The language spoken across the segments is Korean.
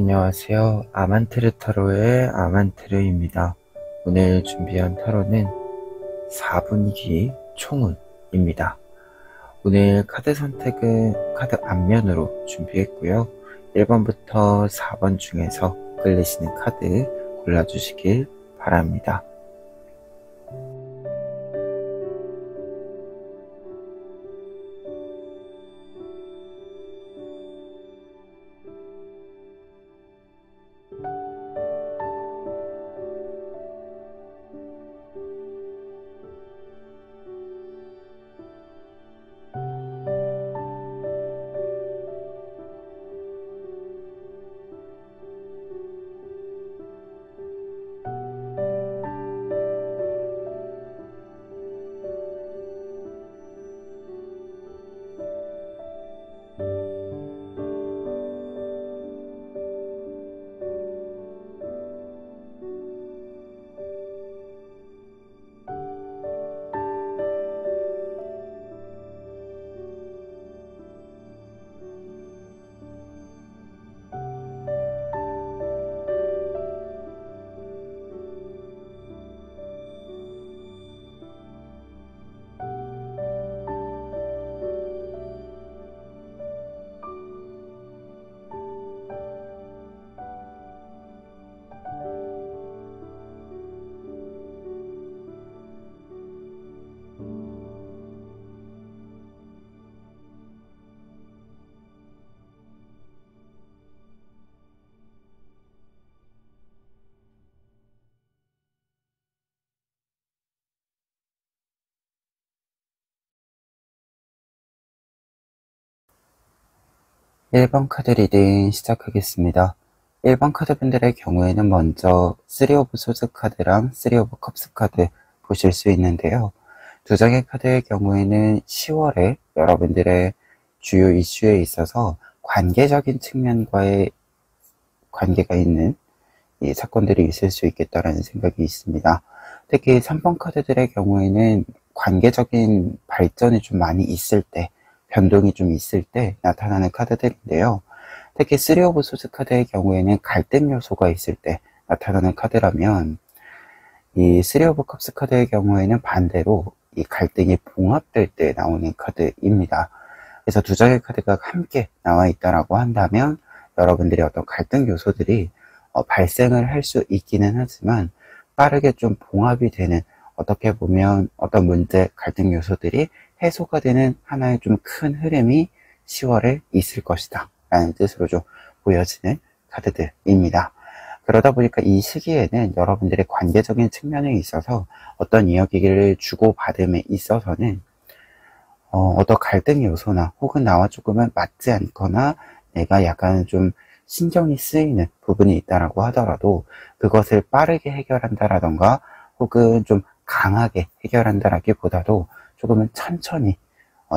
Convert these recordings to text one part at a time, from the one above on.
안녕하세요. 아만테르 타로의 아만테르입니다. 오늘 준비한 타로는 4분기 총운입니다. 오늘 카드 선택은 카드 앞면으로 준비했고요. 1번부터 4번 중에서 끌리시는 카드 골라주시길 바랍니다. (1번) 카드 리딩 시작하겠습니다. 1번 카드분들의 경우에는 먼저 3 오브 소드 카드랑 3 오브 컵스 카드 보실 수 있는데요. 두 장의 카드의 경우에는 10월에 여러분들의 주요 이슈에 있어서 관계적인 측면과의 관계가 있는 이 사건들이 있을 수 있겠다라는 생각이 있습니다. 특히 3번 카드들의 경우에는 관계적인 발전이 좀 많이 있을 때, 변동이 좀 있을 때 나타나는 카드들인데요. 특히 3 오브 소드 카드의 경우에는 갈등 요소가 있을 때 나타나는 카드라면, 이 3 오브 컵스 카드의 경우에는 반대로 이 갈등이 봉합될 때 나오는 카드입니다. 그래서 두 장의 카드가 함께 나와 있다라고 한다면 여러분들의 어떤 갈등 요소들이 발생을 할 수 있기는 하지만 빠르게 좀 봉합이 되는, 어떻게 보면 어떤 문제, 갈등 요소들이 해소가 되는 하나의 좀 큰 흐름이 10월에 있을 것이다 라는 뜻으로 좀 보여지는 카드들입니다. 그러다 보니까 이 시기에는 여러분들의 관계적인 측면에 있어서 어떤 이야기를 주고받음에 있어서는 어떤 갈등 요소나 혹은 나와 조금은 맞지 않거나 내가 약간 좀 신경이 쓰이는 부분이 있다라고 하더라도 그것을 빠르게 해결한다라던가 혹은 좀 강하게 해결한다라기보다도 조금은 천천히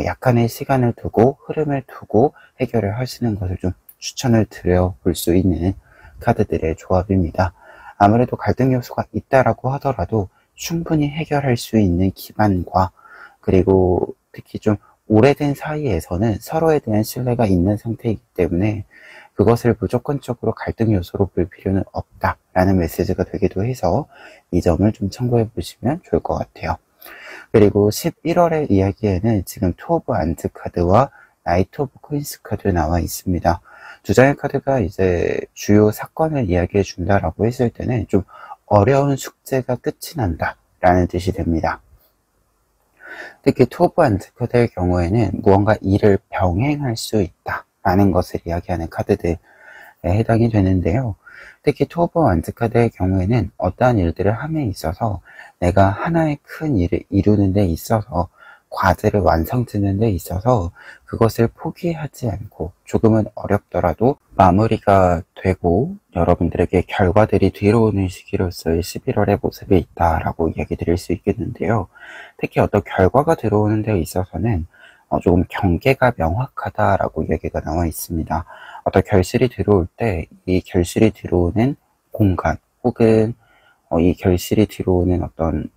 약간의 시간을 두고 흐름을 두고 해결을 하시는 것을 좀 추천을 드려 볼 수 있는 카드들의 조합입니다. 아무래도 갈등 요소가 있다라고 하더라도 충분히 해결할 수 있는 기반과, 그리고 특히 좀 오래된 사이에서는 서로에 대한 신뢰가 있는 상태이기 때문에 그것을 무조건적으로 갈등 요소로 볼 필요는 없다라는 메시지가 되기도 해서 이 점을 좀 참고해 보시면 좋을 것 같아요. 그리고 11월의 이야기에는 지금 투 오브 안즈 카드와 나이트 오브 코인스 카드 나와 있습니다. 두 장의 카드가 이제 주요 사건을 이야기해 준다라고 했을 때는 좀 어려운 숙제가 끝이 난다 라는 뜻이 됩니다. 특히 투 오브 안즈 카드의 경우에는 무언가 일을 병행할 수 있다 라는 것을 이야기하는 카드들에 해당이 되는데요. 특히 투 오브 완즈 카드의 경우에는 어떠한 일들을 함에 있어서 내가 하나의 큰 일을 이루는 데 있어서, 과제를 완성짓는 데 있어서 그것을 포기하지 않고 조금은 어렵더라도 마무리가 되고 여러분들에게 결과들이 들어오는 시기로서의 11월의 모습이 있다라고 이야기 드릴 수 있겠는데요. 특히 어떤 결과가 들어오는 데 있어서는 조금 경계가 명확하다라고 이야기가 나와 있습니다. 어떤 결실이 들어올 때 이 결실이 들어오는 공간 혹은 이 결실이 들어오는 어떤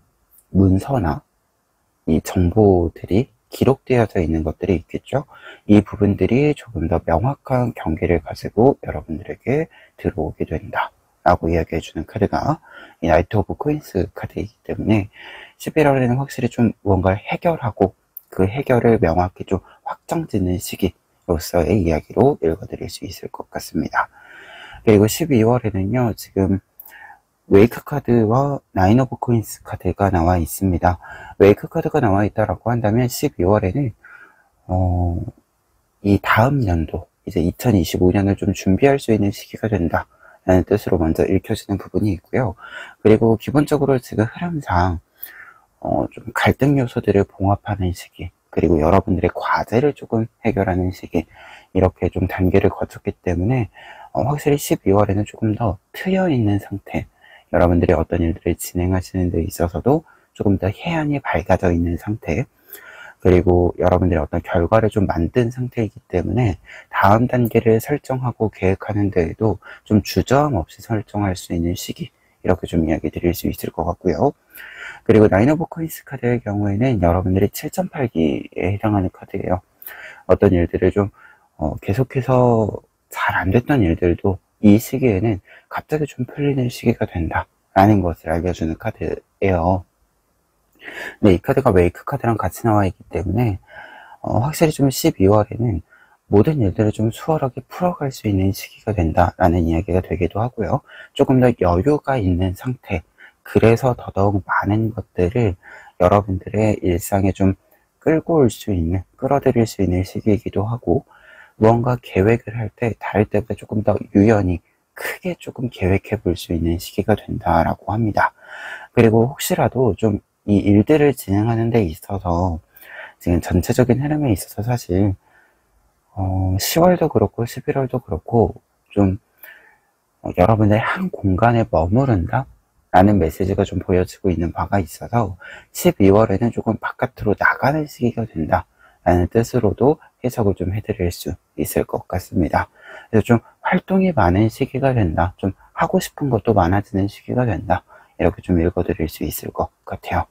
문서나 이 정보들이 기록되어져 있는 것들이 있겠죠. 이 부분들이 조금 더 명확한 경계를 가지고 여러분들에게 들어오게 된다 라고 이야기해주는 카드가 이 나이트 오브 코인스 카드이기 때문에 11월에는 확실히 좀 무언가를 해결하고 그 해결을 명확히 좀 확정짓는 시기로서의 이야기로 읽어드릴 수 있을 것 같습니다. 그리고 12월에는요, 지금 웨이크 카드와 나인 오브 코인스 카드가 나와 있습니다. 웨이크 카드가 나와 있다라고 한다면 12월에는 이 다음 연도, 이제 2025년을 좀 준비할 수 있는 시기가 된다 라는 뜻으로 먼저 읽혀지는 부분이 있고요. 그리고 기본적으로 지금 흐름상 좀 갈등 요소들을 봉합하는 시기, 그리고 여러분들의 과제를 조금 해결하는 시기, 이렇게 좀 단계를 거쳤기 때문에 확실히 12월에는 조금 더 트여 있는 상태, 여러분들이 어떤 일들을 진행하시는 데 있어서도 조금 더 해안이 밝아져 있는 상태, 그리고 여러분들이 어떤 결과를 좀 만든 상태이기 때문에 다음 단계를 설정하고 계획하는 데에도 좀 주저함 없이 설정할 수 있는 시기, 이렇게 좀 이야기 드릴 수 있을 것 같고요. 그리고 나인 오브 코인스 카드의 경우에는 여러분들이 7.8기에 해당하는 카드예요. 어떤 일들을 좀 계속해서 잘 안 됐던 일들도 이 시기에는 갑자기 좀 풀리는 시기가 된다 라는 것을 알려주는 카드예요. 근데 이 카드가 웨이크 카드랑 같이 나와 있기 때문에 확실히 좀 12월에는 모든 일들을 좀 수월하게 풀어갈 수 있는 시기가 된다라는 이야기가 되기도 하고요. 조금 더 여유가 있는 상태, 그래서 더더욱 많은 것들을 여러분들의 일상에 좀 끌고 올 수 있는, 끌어들일 수 있는 시기이기도 하고, 무언가 계획을 할 때 다를 때보다 조금 더 유연히 크게 조금 계획해 볼 수 있는 시기가 된다라고 합니다. 그리고 혹시라도 좀 이 일들을 진행하는 데 있어서 지금 전체적인 흐름에 있어서 사실 10월도 그렇고 11월도 그렇고 좀 여러분의 한 공간에 머무른다 라는 메시지가 좀 보여지고 있는 바가 있어서 12월에는 조금 바깥으로 나가는 시기가 된다 라는 뜻으로도 해석을 좀 해드릴 수 있을 것 같습니다. 그래서 좀 활동이 많은 시기가 된다, 좀 하고 싶은 것도 많아지는 시기가 된다, 이렇게 좀 읽어드릴 수 있을 것 같아요.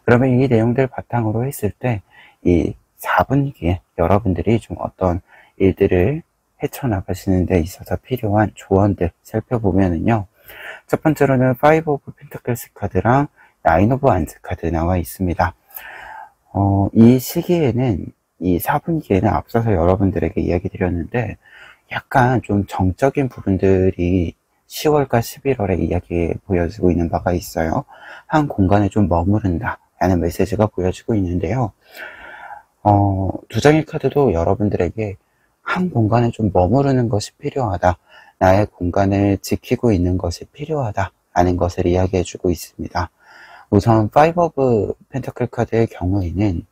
그러면 이 내용들 바탕으로 했을 때 이 4분기에 여러분들이 좀 어떤 일들을 헤쳐나가시는 데 있어서 필요한 조언들 살펴보면은요, 첫 번째로는 5 오브 펜타클스 카드랑 9 오브 완즈 카드 나와 있습니다. 이 시기에는, 이 4분기에는 앞서서 여러분들에게 이야기 드렸는데 약간 좀 정적인 부분들이 10월과 11월에 이야기에 보여지고 있는 바가 있어요. 한 공간에 좀 머무른다 라는 메시지가 보여지고 있는데요. 두 장의 카드도 여러분들에게 한 공간에 좀 머무르는 것이 필요하다, 나의 공간을 지키고 있는 것이 필요하다 라는 것을 이야기해 주고 있습니다. 우선 5 오브 펜타클 카드의 경우에는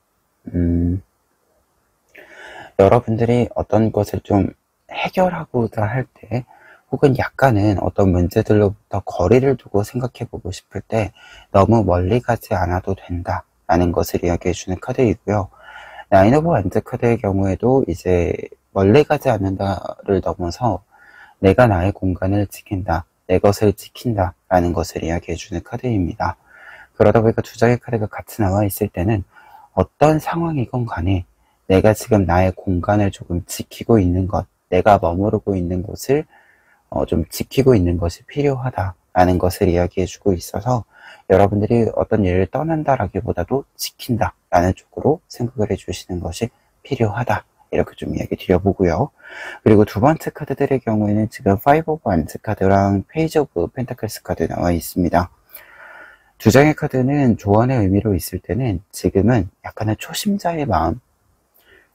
여러분들이 어떤 것을 좀 해결하고자 할 때, 혹은 약간은 어떤 문제들로부터 거리를 두고 생각해 보고 싶을 때 너무 멀리 가지 않아도 된다 라는 것을 이야기해 주는 카드이고요. 나인 오브 완즈 카드의 경우에도 이제 멀리 가지 않는다를 넘어서 내가 나의 공간을 지킨다, 내 것을 지킨다 라는 것을 이야기해 주는 카드입니다. 그러다 보니까 두 장의 카드가 같이 나와 있을 때는 어떤 상황이건 간에 내가 지금 나의 공간을 조금 지키고 있는 것, 내가 머무르고 있는 곳을 좀 지키고 있는 것이 필요하다라는 것을 이야기해 주고 있어서 여러분들이 어떤 일을 떠난다라기보다도 지킨다라는 쪽으로 생각을 해주시는 것이 필요하다, 이렇게 좀 이야기 드려보고요. 그리고 두 번째 카드들의 경우에는 지금 5 오브 완즈 카드랑 페이지 오브 펜타클스 카드 나와 있습니다. 두 장의 카드는 조언의 의미로 있을 때는 지금은 약간의 초심자의 마음,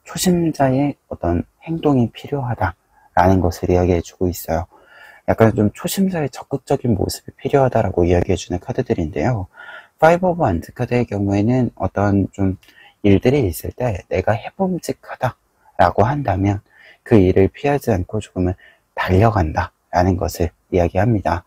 초심자의 어떤 행동이 필요하다라는 것을 이야기해 주고 있어요. 약간 좀 초심자의 적극적인 모습이 필요하다라고 이야기해 주는 카드들인데요. 5 오브 완즈 카드의 경우에는 어떤 좀 일들이 있을 때 내가 해봄직하다라고 한다면 그 일을 피하지 않고 조금은 달려간다라는 것을 이야기합니다.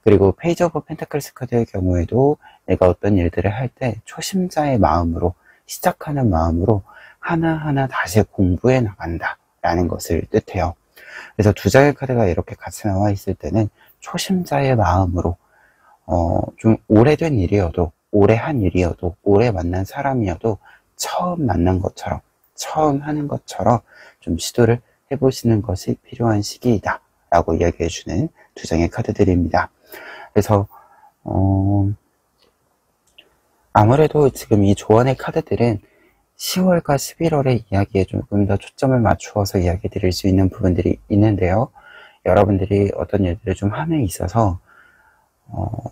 그리고 페이지 오브 펜타클스 카드의 경우에도 내가 어떤 일들을 할 때 초심자의 마음으로, 시작하는 마음으로 하나하나 다시 공부해 나간다 라는 것을 뜻해요. 그래서 두 장의 카드가 이렇게 같이 나와 있을 때는 초심자의 마음으로 좀 오래된 일이어도, 오래 한 일이어도, 오래 만난 사람이어도 처음 만난 것처럼, 처음 하는 것처럼 좀 시도를 해보시는 것이 필요한 시기이다 라고 이야기해주는 두 장의 카드들입니다. 그래서 아무래도 지금 이 조언의 카드들은 10월과 11월의 이야기에 조금 더 초점을 맞추어서 이야기 드릴 수 있는 부분들이 있는데요. 여러분들이 어떤 일들을 좀 함에 있어서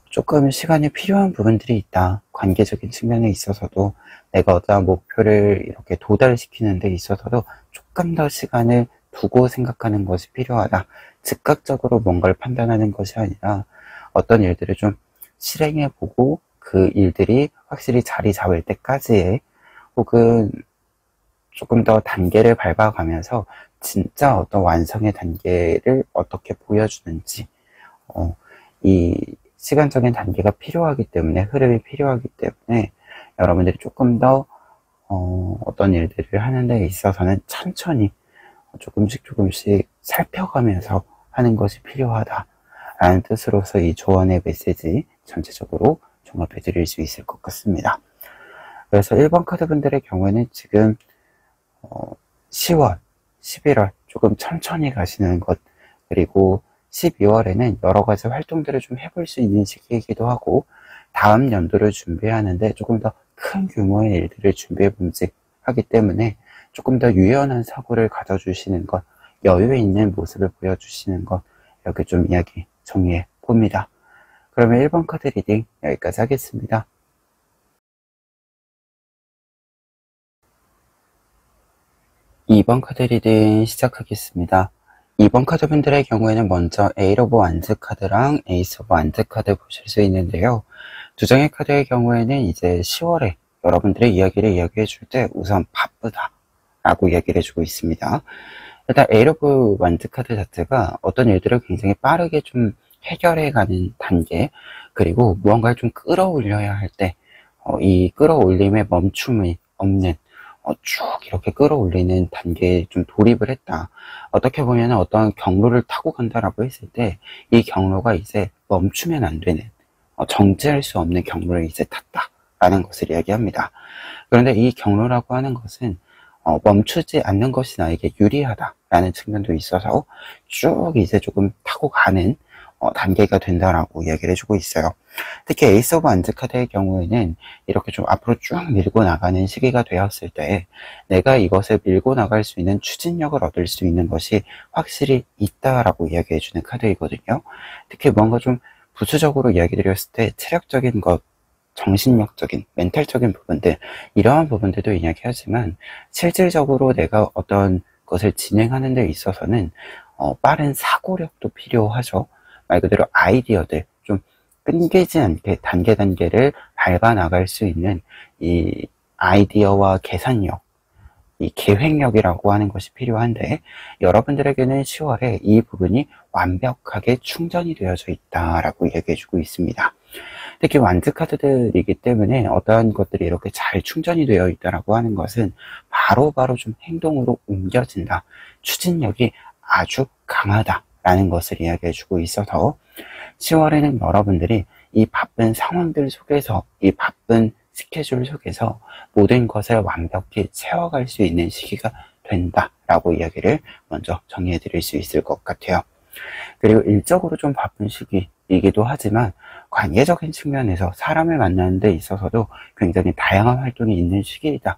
조금 시간이 필요한 부분들이 있다. 관계적인 측면에 있어서도 내가 어떠한 목표를 이렇게 도달시키는 데 있어서도 조금 더 시간을 두고 생각하는 것이 필요하다. 즉각적으로 뭔가를 판단하는 것이 아니라 어떤 일들을 좀 실행해보고 그 일들이 확실히 자리 잡을 때까지의 혹은 조금 더 단계를 밟아가면서 진짜 어떤 완성의 단계를 어떻게 보여주는지 이 시간적인 단계가 필요하기 때문에 흐름이 필요하기 때문에 여러분들이 조금 더 어떤 일들을 하는 데 있어서는 천천히 조금씩 살펴가면서 하는 것이 필요하다 라는 뜻으로서 이 조언의 메시지 전체적으로 종합해 드릴 수 있을 것 같습니다. 그래서 1번 카드 분들의 경우에는 지금 10월, 11월 조금 천천히 가시는 것, 그리고 12월에는 여러 가지 활동들을 좀 해볼 수 있는 시기이기도 하고 다음 연도를 준비하는데 조금 더 큰 규모의 일들을 준비해봄직 하기 때문에 조금 더 유연한 사고를 가져주시는 것, 여유 있는 모습을 보여주시는 것, 이렇게 좀 이야기 정리해 봅니다. 그러면 1번 카드 리딩 여기까지 하겠습니다. 2번 카드 리딩 시작하겠습니다. 2번 카드 분들의 경우에는 먼저 에이 오브 완즈 카드랑 에이스 오브 완즈 카드 보실 수 있는데요. 두 장의 카드의 경우에는 이제 10월에 여러분들의 이야기를 이야기해 줄 때 우선 바쁘다 라고 이야기를 해주고 있습니다. 일단 에이 오브 완즈 카드 자체가 어떤 일들을 굉장히 빠르게 좀 해결해가는 단계, 그리고 무언가를 좀 끌어올려야 할 때 이 끌어올림에 멈춤이 없는 쭉 이렇게 끌어올리는 단계에 좀 돌입을 했다. 어떻게 보면 어떤 경로를 타고 간다라고 했을 때 이 경로가 이제 멈추면 안 되는 정지할 수 없는 경로를 이제 탔다라는 것을 이야기합니다. 그런데 이 경로라고 하는 것은 멈추지 않는 것이 나에게 유리하다라는 측면도 있어서 쭉 이제 조금 타고 가는 단계가 된다라고 이야기를 해주고 있어요. 특히 에이스 오브 완즈 카드의 경우에는 이렇게 좀 앞으로 쭉 밀고 나가는 시기가 되었을 때 내가 이것을 밀고 나갈 수 있는 추진력을 얻을 수 있는 것이 확실히 있다라고 이야기해주는 카드이거든요. 특히 뭔가 좀 부수적으로 이야기 드렸을 때 체력적인 것, 정신력적인, 멘탈적인 부분들, 이러한 부분들도 이야기하지만 실질적으로 내가 어떤 것을 진행하는 데 있어서는 빠른 사고력도 필요하죠. 말 그대로 아이디어들, 좀 끊기지 않게 단계를 밟아 나갈 수 있는 이 아이디어와 계산력, 이 계획력이라고 하는 것이 필요한데 여러분들에게는 10월에 이 부분이 완벽하게 충전이 되어져 있다라고 얘기해주고 있습니다. 특히 완즈 카드들이기 때문에 어떠한 것들이 이렇게 잘 충전이 되어 있다라고 하는 것은 바로바로 좀 행동으로 옮겨진다. 추진력이 아주 강하다라는 것을 이야기해주고 있어서 10월에는 여러분들이 이 바쁜 상황들 속에서, 이 바쁜 스케줄 속에서 모든 것을 완벽히 채워갈 수 있는 시기가 된다라고 이야기를 먼저 정리해 드릴 수 있을 것 같아요. 그리고 일적으로 좀 바쁜 시기이기도 하지만 관계적인 측면에서 사람을 만나는 데 있어서도 굉장히 다양한 활동이 있는 시기이다.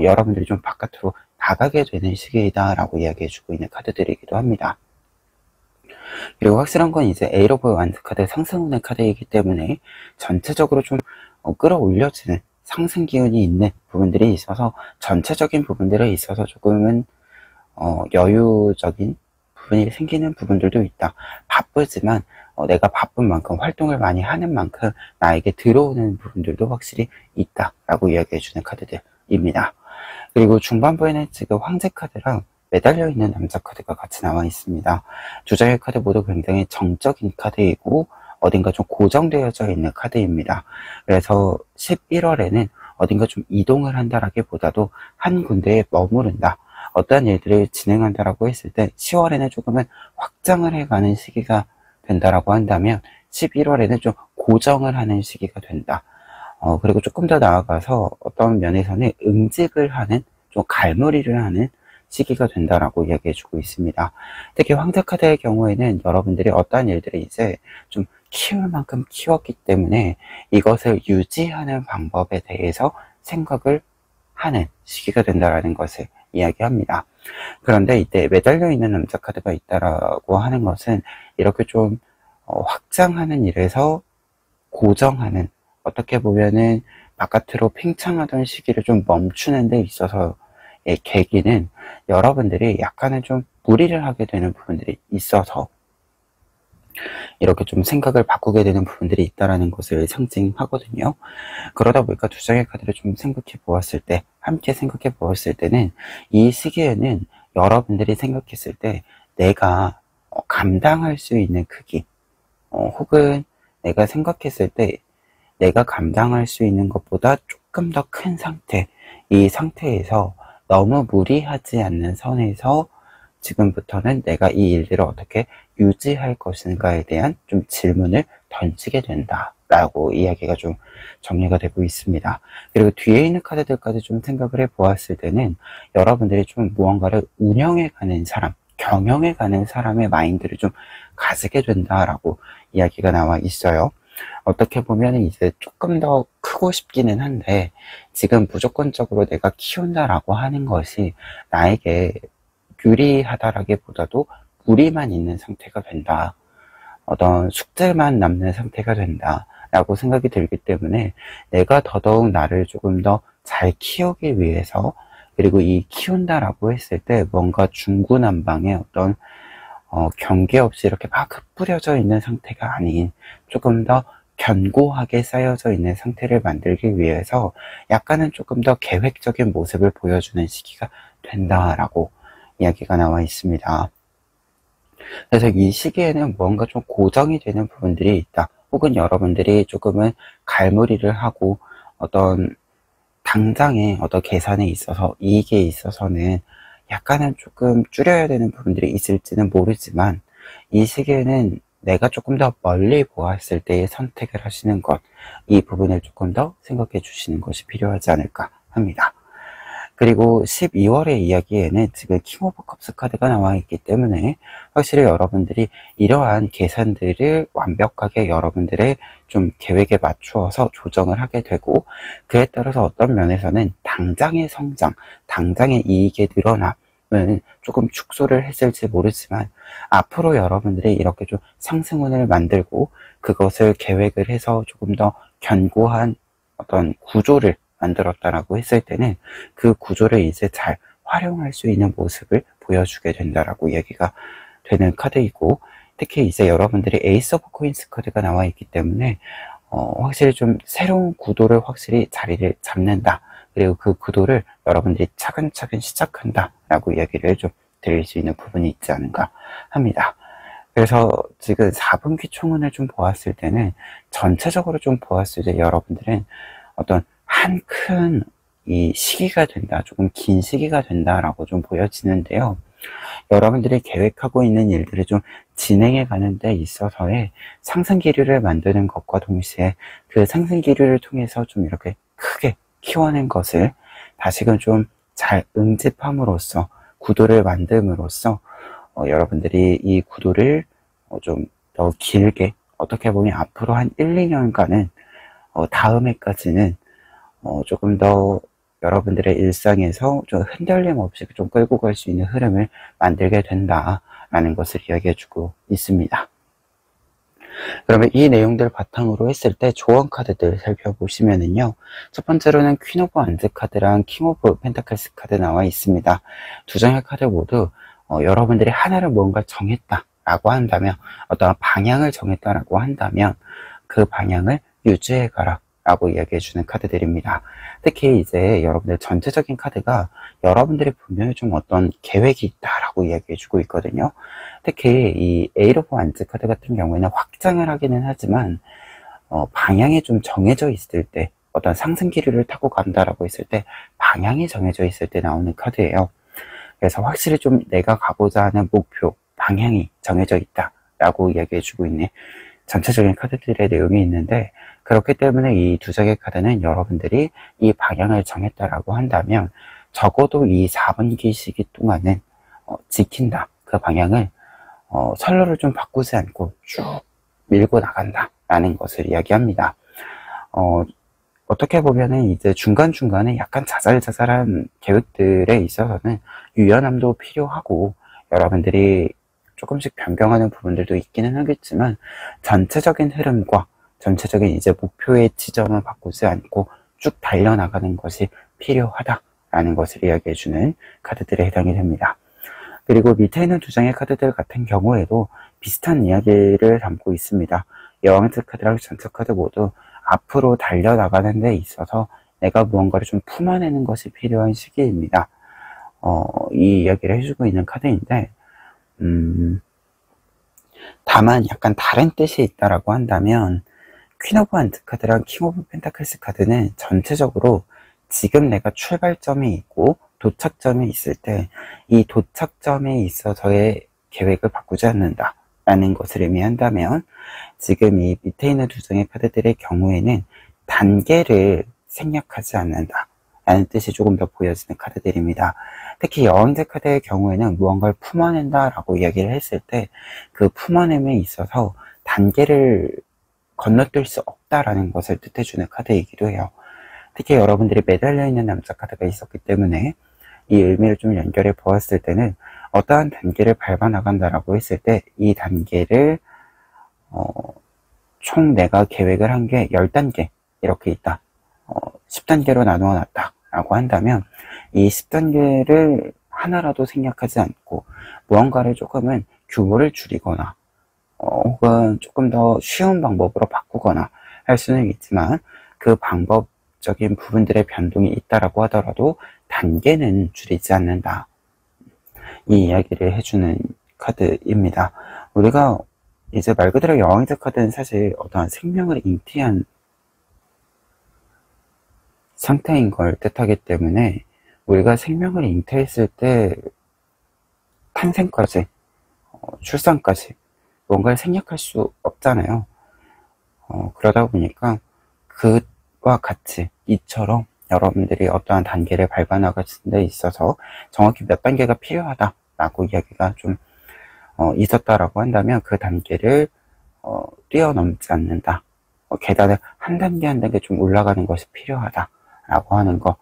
여러분들이 좀 바깥으로 나가게 되는 시기이다 라고 이야기해 주고 있는 카드들이기도 합니다. 그리고 확실한 건 이제 에이 오브 완즈 카드 상승운의 카드이기 때문에 전체적으로 좀 끌어올려지는 상승 기운이 있는 부분들이 있어서 전체적인 부분들에 있어서 조금은 여유적인 부분이 생기는 부분들도 있다. 바쁘지만 내가 바쁜 만큼 활동을 많이 하는 만큼 나에게 들어오는 부분들도 확실히 있다라고 이야기해주는 카드들입니다. 그리고 중반부에는 지금 황제 카드랑 매달려 있는 남자 카드가 같이 나와 있습니다. 두 장의 카드 모두 굉장히 정적인 카드이고 어딘가 좀 고정되어져 있는 카드입니다. 그래서 11월에는 어딘가 좀 이동을 한다라기보다도 한 군데에 머무른다. 어떠한 일들을 진행한다라고 했을 때 10월에는 조금은 확장을 해가는 시기가 된다라고 한다면 11월에는 좀 고정을 하는 시기가 된다. 그리고 조금 더 나아가서 어떤 면에서는 응집을 하는, 좀 갈무리를 하는 시기가 된다라고 이야기해주고 있습니다. 특히 황제카드의 경우에는 여러분들이 어떠한 일들을 이제 좀 키울 만큼 키웠기 때문에 이것을 유지하는 방법에 대해서 생각을 하는 시기가 된다라는 것을 이야기합니다. 그런데 이때 매달려 있는 남자 카드가 있다라고 하는 것은 이렇게 좀 확장하는 일에서 고정하는, 어떻게 보면은 바깥으로 팽창하던 시기를 좀 멈추는 데 있어서의 계기는 여러분들이 약간은 좀 무리를 하게 되는 부분들이 있어서 이렇게 좀 생각을 바꾸게 되는 부분들이 있다라는 것을 상징하거든요. 그러다 보니까 두 장의 카드를 좀 생각해 보았을 때, 함께 생각해 보았을 때는 이 시기에는 여러분들이 생각했을 때 내가 감당할 수 있는 크기, 혹은 내가 생각했을 때 내가 감당할 수 있는 것보다 조금 더 큰 상태, 이 상태에서 너무 무리하지 않는 선에서 지금부터는 내가 이 일들을 어떻게 유지할 것인가에 대한 좀 질문을 던지게 된다 라고 이야기가 좀 정리가 되고 있습니다. 그리고 뒤에 있는 카드들까지 좀 생각을 해 보았을 때는 여러분들이 좀 무언가를 운영해 가는 사람, 경영해 가는 사람의 마인드를 좀 가지게 된다라고 이야기가 나와 있어요. 어떻게 보면 이제 조금 더 크고 싶기는 한데 지금 무조건적으로 내가 키운다라고 하는 것이 나에게 유리하다라기보다도 무리만 있는 상태가 된다. 어떤 숙제만 남는 상태가 된다. 라고 생각이 들기 때문에 내가 더더욱 나를 조금 더 잘 키우기 위해서, 그리고 이 키운다라고 했을 때 뭔가 중구난방의 어떤 경계 없이 이렇게 막 흩뿌려져 있는 상태가 아닌 조금 더 견고하게 쌓여져 있는 상태를 만들기 위해서 약간은 조금 더 계획적인 모습을 보여주는 시기가 된다라고 이야기가 나와 있습니다. 그래서 이 시기에는 뭔가 좀 고정이 되는 부분들이 있다. 혹은 여러분들이 조금은 갈무리를 하고 어떤 당장의 어떤 계산에 있어서, 이익에 있어서는 약간은 조금 줄여야 되는 부분들이 있을지는 모르지만 이 시기에는 내가 조금 더 멀리 보았을 때의 선택을 하시는 것, 이 부분을 조금 더 생각해 주시는 것이 필요하지 않을까 합니다. 그리고 12월의 이야기에는 지금 킹 오브 컵스 카드가 나와 있기 때문에 확실히 여러분들이 이러한 계산들을 완벽하게 여러분들의 좀 계획에 맞추어서 조정을 하게 되고, 그에 따라서 어떤 면에서는 당장의 성장, 당장의 이익의 늘어남은 조금 축소를 했을지 모르지만 앞으로 여러분들이 이렇게 좀 상승운을 만들고 그것을 계획을 해서 조금 더 견고한 어떤 구조를 만들었다라고 했을 때는 그 구조를 이제 잘 활용할 수 있는 모습을 보여주게 된다라고 얘기가 되는 카드이고, 특히 이제 여러분들이 에이스 오브 코인스 카드가 나와 있기 때문에 확실히 좀 새로운 구도를 확실히 자리를 잡는다. 그리고 그 구도를 여러분들이 차근차근 시작한다 라고 이야기를 좀 드릴 수 있는 부분이 있지 않은가 합니다. 그래서 지금 4분기 총운을 좀 보았을 때는, 전체적으로 좀 보았을 때 여러분들은 어떤 한 큰 이 시기가 된다, 조금 긴 시기가 된다라고 좀 보여지는데요. 여러분들이 계획하고 있는 일들을 좀 진행해 가는 데 있어서의 상승 기류를 만드는 것과 동시에 그 상승 기류를 통해서 좀 이렇게 크게 키워낸 것을 다시금 좀 잘 응집함으로써, 구도를 만듦으로써 여러분들이 이 구도를 좀 더 길게, 어떻게 보면 앞으로 한 1, 2년간은 다음 해까지는 조금 더 여러분들의 일상에서 좀 흔들림 없이 좀 끌고 갈 수 있는 흐름을 만들게 된다라는 것을 이야기해주고 있습니다. 그러면 이 내용들 바탕으로 했을 때 조언 카드들 살펴보시면은요, 첫 번째로는 퀸 오브 안즈 카드랑 킹 오브 펜타클스 카드 나와 있습니다. 두 장의 카드 모두 여러분들이 하나를 뭔가 정했다라고 한다면, 어떤 방향을 정했다라고 한다면 그 방향을 유지해 가라 라고 이야기해주는 카드들입니다. 특히 이제 여러분들 전체적인 카드가 여러분들이 분명히 좀 어떤 계획이 있다라고 이야기해주고 있거든요. 특히 이 에잇 오브 완즈 카드 같은 경우에는 확장을 하기는 하지만 방향이 좀 정해져 있을 때, 어떤 상승 기류를 타고 간다라고 했을 때 방향이 정해져 있을 때 나오는 카드예요. 그래서 확실히 좀 내가 가고자 하는 목표, 방향이 정해져 있다라고 이야기해주고 있는 전체적인 카드들의 내용이 있는데, 그렇기 때문에 이 두 장의 카드는 여러분들이 이 방향을 정했다라고 한다면 적어도 이 4분기 시기 동안은 지킨다. 그 방향을 선로를 좀 바꾸지 않고 쭉 밀고 나간다 라는 것을 이야기합니다. 어떻게 보면은 이제 중간중간에 약간 자잘자잘한 계획들에 있어서는 유연함도 필요하고 여러분들이 조금씩 변경하는 부분들도 있기는 하겠지만, 전체적인 흐름과 전체적인 이제 목표의 지점을 바꾸지 않고 쭉 달려나가는 것이 필요하다라는 것을 이야기해주는 카드들에 해당이 됩니다. 그리고 밑에 있는 두 장의 카드들 같은 경우에도 비슷한 이야기를 담고 있습니다. 여왕트 카드랑 전투 카드 모두 앞으로 달려나가는 데 있어서 내가 무언가를 좀 품어내는 것이 필요한 시기입니다. 이 이야기를 해주고 있는 카드인데, 다만 약간 다른 뜻이 있다라고 한다면, 퀸 오브 원스 카드랑 킹 오브 펜타클스 카드는 전체적으로 지금 내가 출발점이 있고 도착점이 있을 때 이 도착점에 있어서의 계획을 바꾸지 않는다 라는 것을 의미한다면, 지금 이 밑에 있는 두 장의 카드들의 경우에는 단계를 생략하지 않는다 라는 뜻이 조금 더 보여지는 카드들입니다. 특히 여왕제 카드의 경우에는 무언가를 품어낸다 라고 이야기를 했을 때 그 품어냄에 있어서 단계를 건너뛸 수 없다라는 것을 뜻해주는 카드이기도 해요. 특히 여러분들이 매달려 있는 남자 카드가 있었기 때문에 이 의미를 좀 연결해 보았을 때는, 어떠한 단계를 밟아 나간다라고 했을 때 이 단계를 총 내가 계획을 한 게 10단계 이렇게 있다, 10단계로 나누어 놨다 라고 한다면, 이 10단계를 하나라도 생략하지 않고 무언가를 조금은 규모를 줄이거나 혹은 조금 더 쉬운 방법으로 바꾸거나 할 수는 있지만, 그 방법적인 부분들의 변동이 있다라고 하더라도 단계는 줄이지 않는다, 이 이야기를 해주는 카드입니다. 우리가 이제 말 그대로 여왕제 카드는 사실 어떠한 생명을 잉태한 상태인 걸 뜻하기 때문에, 우리가 생명을 잉태했을 때 탄생까지 출산까지 뭔가를 생략할 수 없잖아요. 그러다 보니까 그와 같이 이처럼 여러분들이 어떠한 단계를 밟아 나가는 데 있어서 정확히 몇 단계가 필요하다라고 이야기가 좀 있었다라고 한다면, 그 단계를 뛰어넘지 않는다, 계단을 한 단계 한 단계 좀 올라가는 것이 필요하다라고 하는 거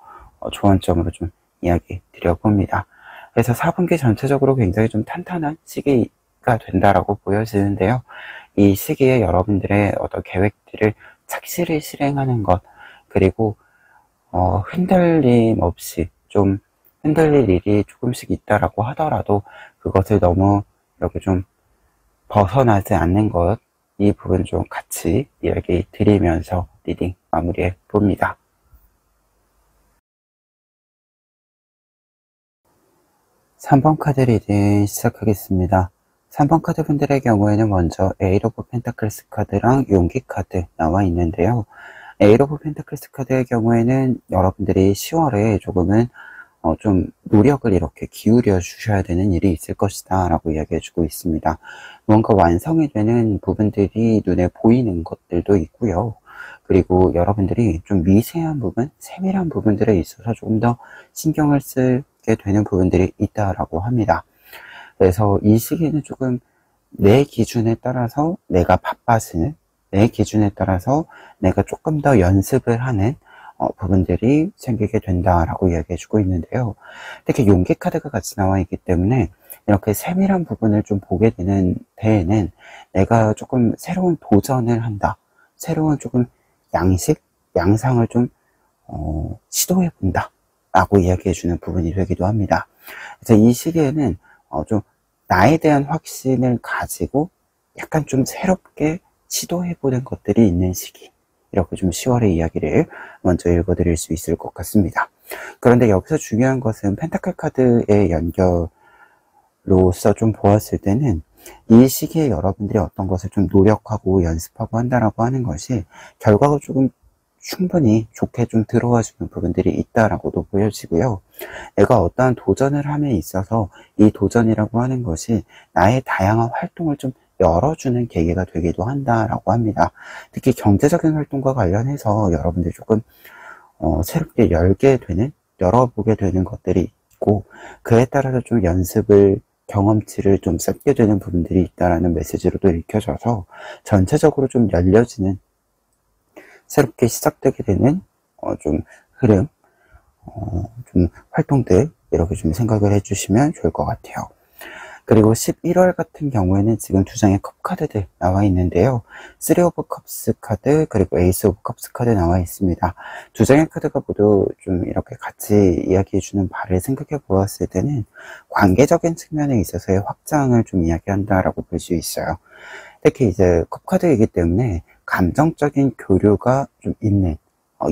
조언점으로 좀 이야기 드려봅니다. 그래서 4분기 전체적으로 굉장히 좀 탄탄한 시기가 된다라고 보여지는데요. 이 시기에 여러분들의 어떤 계획들을 착실히 실행하는 것, 그리고 흔들림 없이 좀 흔들릴 일이 조금씩 있다라고 하더라도 그것을 너무 이렇게 좀 벗어나지 않는 것, 이 부분 좀 같이 이야기 드리면서 리딩 마무리해 봅니다. 3번 카드 리딩 시작하겠습니다. 3번 카드 분들의 경우에는 먼저 에잇 오브 펜타클스 카드랑 용기 카드 나와 있는데요. 에잇 오브 펜타클스 카드의 경우에는 여러분들이 10월에 조금은 좀 노력을 이렇게 기울여 주셔야 되는 일이 있을 것이다 라고 이야기해 주고 있습니다. 뭔가 완성이 되는 부분들이 눈에 보이는 것들도 있고요. 그리고 여러분들이 좀 미세한 부분, 세밀한 부분들에 있어서 조금 더 신경을 쓰게 되는 부분들이 있다라고 합니다. 그래서 이 시기는 조금 내 기준에 따라서 내가 바빠지는, 내 기준에 따라서 내가 조금 더 연습을 하는 부분들이 생기게 된다라고 이야기해주고 있는데요. 특히 용기 카드가 같이 나와 있기 때문에 이렇게 세밀한 부분을 좀 보게 되는 데에는 내가 조금 새로운 도전을 한다, 새로운 조금 양상을 좀 시도해 본다 라고 이야기해주는 부분이 되기도 합니다. 그래서 이 시기에는 좀 나에 대한 확신을 가지고 약간 좀 새롭게 시도해보는 것들이 있는 시기, 이렇게 좀 10월의 이야기를 먼저 읽어드릴 수 있을 것 같습니다. 그런데 여기서 중요한 것은 펜타클 카드의 연결로서 좀 보았을 때는 이 시기에 여러분들이 어떤 것을 좀 노력하고 연습하고 한다라고 하는 것이 결과가 조금 충분히 좋게 좀 들어와주는 부분들이 있다라고도 보여지고요. 내가 어떠한 도전을 함에 있어서 이 도전이라고 하는 것이 나의 다양한 활동을 좀 열어주는 계기가 되기도 한다라고 합니다. 특히 경제적인 활동과 관련해서 여러분들이 조금 새롭게 열어보게 되는 것들이 있고, 그에 따라서 좀 연습을, 경험치를 좀 쌓게 되는 부분들이 있다라는 메시지로도 읽혀져서 전체적으로 좀 열려지는, 새롭게 시작되게 되는 좀 흐름, 좀 활동들, 이렇게 좀 생각을 해주시면 좋을 것 같아요. 그리고 11월 같은 경우에는 지금 두 장의 컵 카드들 나와 있는데요. 3 오브 컵스 카드, 그리고 에이스 오브 컵스 카드 나와 있습니다. 두 장의 카드가 모두 좀 이렇게 같이 이야기해주는 바를 생각해 보았을 때는 관계적인 측면에 있어서의 확장을 좀 이야기한다라고 볼 수 있어요. 특히 이제 컵 카드이기 때문에 감정적인 교류가 좀 있는,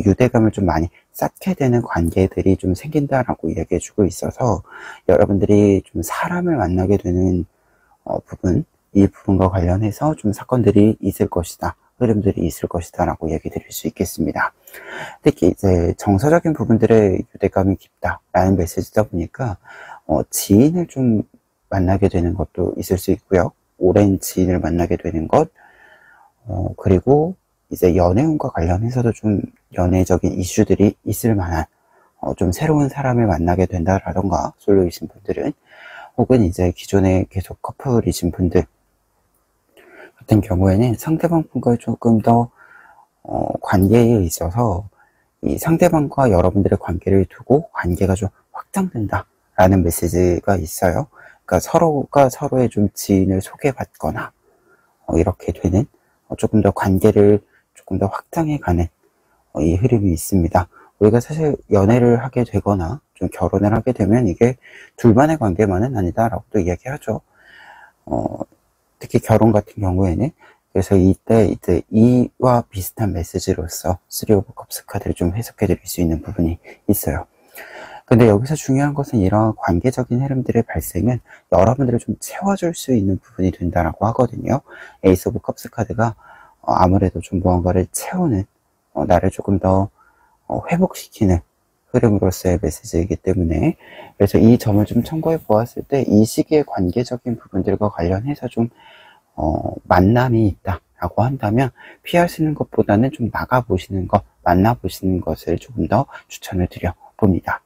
유대감을 좀 많이 쌓게 되는 관계들이 좀 생긴다라고 이야기해주고 있어서 여러분들이 좀 사람을 만나게 되는 이 부분과 관련해서 좀 사건들이 있을 것이다, 흐름들이 있을 것이다 라고 얘기 드릴 수 있겠습니다. 특히 이제 정서적인 부분들의 유대감이 깊다라는 메시지다 보니까 지인을 좀 만나게 되는 것도 있을 수 있고요. 오랜 지인을 만나게 되는 것, 그리고 이제 연애운과 관련해서도 좀 연애적인 이슈들이 있을 만한 좀 새로운 사람을 만나게 된다라던가, 솔로이신 분들은, 혹은 이제 기존에 계속 커플이신 분들 같은 경우에는 상대방과 조금 더 관계에 있어서 이 상대방과 여러분들의 관계를 두고 관계가 좀 확장된다라는 메시지가 있어요. 그러니까 서로가 서로의 좀 지인을 소개받거나 이렇게 되는, 조금 더 관계를 조금 더 확장해가는 이 흐름이 있습니다. 우리가 사실 연애를 하게 되거나 좀 결혼을 하게 되면 이게 둘만의 관계만은 아니다라고도 이야기하죠. 특히 결혼 같은 경우에는. 그래서 이때 이제 이와 비슷한 메시지로서 3 오브 컵스 카드를 좀 해석해 드릴 수 있는 부분이 있어요. 근데 여기서 중요한 것은 이런 관계적인 흐름들의 발생은 여러분들을 좀 채워줄 수 있는 부분이 된다라고 하거든요. 에이스 오브 컵스 카드가 아무래도 좀 무언가를 채우는, 나를 조금 더 회복시키는 흐름으로서의 메시지이기 때문에, 그래서 이 점을 좀 참고해 보았을 때 이 시기의 관계적인 부분들과 관련해서 좀 만남이 있다라고 한다면 피하시는 것보다는 좀 나가보시는 것, 만나보시는 것을 조금 더 추천을 드려 봅니다.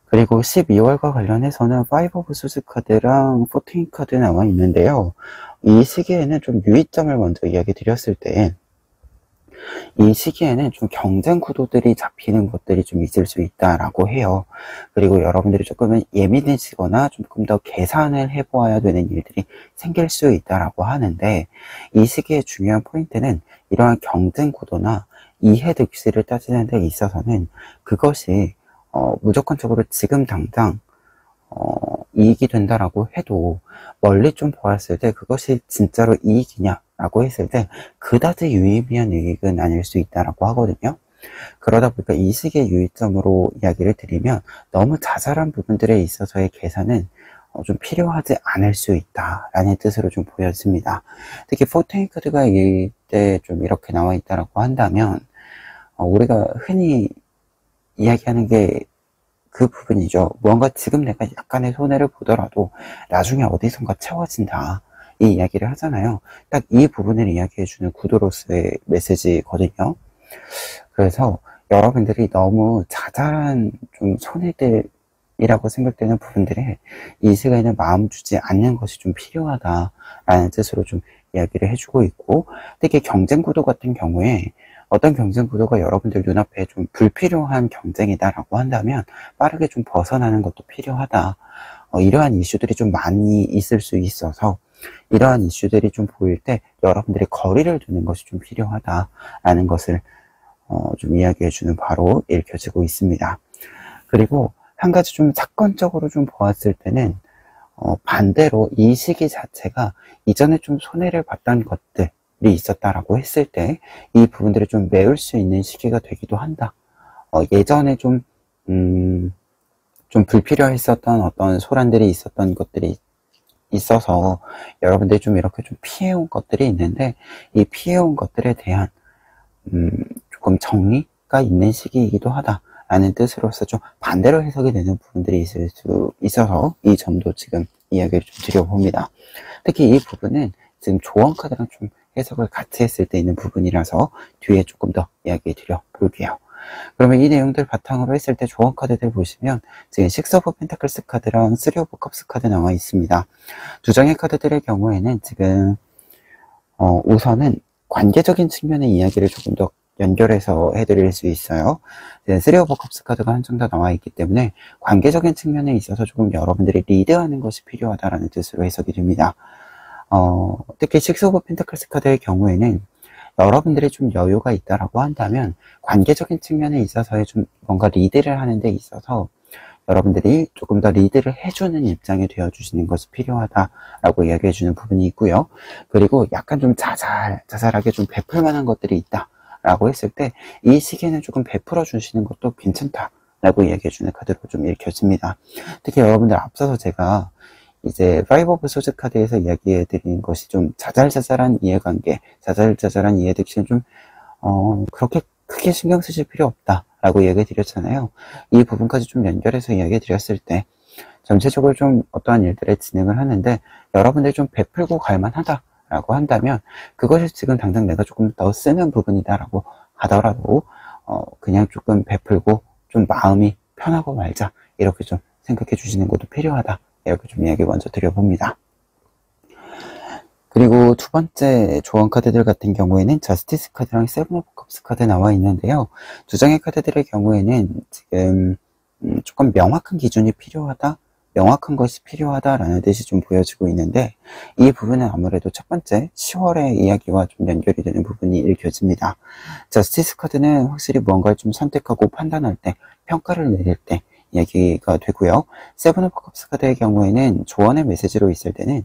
그리고 12월과 관련해서는 5 오브 소스 카드랑 14 카드 나와 있는데요. 이 시기에는 좀 유의점을 먼저 이야기 드렸을 때, 이 시기에는 좀 경쟁 구도들이 잡히는 것들이 좀 있을 수 있다라고 해요. 그리고 여러분들이 조금은 예민해지거나 조금 더 계산을 해보아야 되는 일들이 생길 수 있다라고 하는데, 이 시기의 중요한 포인트는 이러한 경쟁 구도나 이해 득실을 따지는 데 있어서는 그것이 무조건적으로 지금 당장 이익이 된다라고 해도 멀리 좀 보았을 때 그것이 진짜로 이익이냐라고 했을 때 그다지 유의미한 이익은 아닐 수 있다라고 하거든요. 그러다 보니까 이 시기의 유의점으로 이야기를 드리면 너무 자잘한 부분들에 있어서의 계산은 좀 필요하지 않을 수 있다라는 뜻으로 좀 보여집니다. 특히 14 카드가 이때 좀 이렇게 나와 있다라고 한다면 우리가 흔히 이야기하는 게 그 부분이죠. 무언가 지금 내가 약간의 손해를 보더라도 나중에 어디선가 채워진다, 이 이야기를 하잖아요. 딱 이 부분을 이야기해주는 구도로서의 메시지거든요. 그래서 여러분들이 너무 자잘한 좀 손해들이라고 생각되는 부분들에 이 시간에는 마음 주지 않는 것이 좀 필요하다라는 뜻으로 좀 이야기를 해주고 있고, 특히 경쟁 구도 같은 경우에 어떤 경쟁 구도가 여러분들 눈앞에 좀 불필요한 경쟁이다라고 한다면 빠르게 좀 벗어나는 것도 필요하다. 이러한 이슈들이 좀 많이 있을 수 있어서 이러한 이슈들이 좀 보일 때 여러분들이 거리를 두는 것이 좀 필요하다라는 것을 좀 이야기해주는 바로 읽혀지고 있습니다. 그리고 한 가지 좀 사건적으로 좀 보았을 때는 반대로 이 시기 자체가 이전에 좀 손해를 봤던 것들이 있었다라고 했을 때 이 부분들을 좀 메울 수 있는 시기가 되기도 한다. 예전에 좀 불필요했었던 어떤 소란들이 있었던 것들이 있어서 여러분들이 좀 이렇게 좀 피해온 것들이 있는데, 이 피해온 것들에 대한 조금 정리가 있는 시기이기도 하다라는 뜻으로서 좀 반대로 해석이 되는 부분들이 있을 수 있어서 이 점도 지금 이야기를 좀 드려봅니다. 특히 이 부분은 지금 조언 카드랑 좀 해석을 같이 했을 때 있는 부분이라서 뒤에 조금 더 이야기 드려 볼게요. 그러면 이 내용들 바탕으로 했을 때 조언 카드들 보시면 지금 6 오브 펜타클스 카드랑 3 오브 컵스 카드 나와 있습니다. 두 장의 카드들의 경우에는 지금 우선은 관계적인 측면의 이야기를 조금 더 연결해서 해드릴 수 있어요. 3 오브 컵스 카드가 한장 더 나와 있기 때문에 관계적인 측면에 있어서 조금 여러분들이 리드하는 것이 필요하다라는 뜻으로 해석이 됩니다. 특히 6 오브 펜타클스 카드의 경우에는 여러분들이 좀 여유가 있다라고 한다면 관계적인 측면에 있어서의 좀 뭔가 리드를 하는 데 있어서 여러분들이 조금 더 리드를 해주는 입장이 되어주시는 것이 필요하다라고 이야기해주는 부분이 있고요. 그리고 약간 좀 자잘하게 좀 베풀 만한 것들이 있다라고 했을 때 이 시기에는 조금 베풀어 주시는 것도 괜찮다라고 이야기해주는 카드로 좀 읽혀집니다. 특히 여러분들 앞서서 제가 이제 5 오브 소즈 카드에서 이야기해드린 것이 좀 자잘자잘한 이해관계, 자잘자잘한 이해득실은 좀 그렇게 크게 신경 쓰실 필요 없다라고 이야기 드렸잖아요. 이 부분까지 좀 연결해서 이야기 드렸을 때 전체적으로 좀 어떠한 일들을 진행을 하는데 여러분들이 좀 베풀고 갈만하다라고 한다면 그것이 지금 당장 내가 조금 더 쓰는 부분이다라고 하더라도 그냥 조금 베풀고 좀 마음이 편하고 말자 이렇게 좀 생각해 주시는 것도 필요하다. 이렇게 좀 이야기 먼저 드려봅니다. 그리고 두 번째 조언 카드들 같은 경우에는 저스티스 카드랑 7 오브 컵스 카드 나와 있는데요. 두 장의 카드들의 경우에는 지금 조금 명확한 기준이 필요하다, 명확한 것이 필요하다라는 뜻이 좀 보여지고 있는데 이 부분은 아무래도 첫 번째 10월의 이야기와 좀 연결이 되는 부분이 읽혀집니다. 저스티스 카드는 확실히 무언가를 좀 선택하고 판단할 때, 평가를 내릴 때 이야기가 되고요. 7 오브 컵스 카드의 경우에는 조언의 메시지로 있을 때는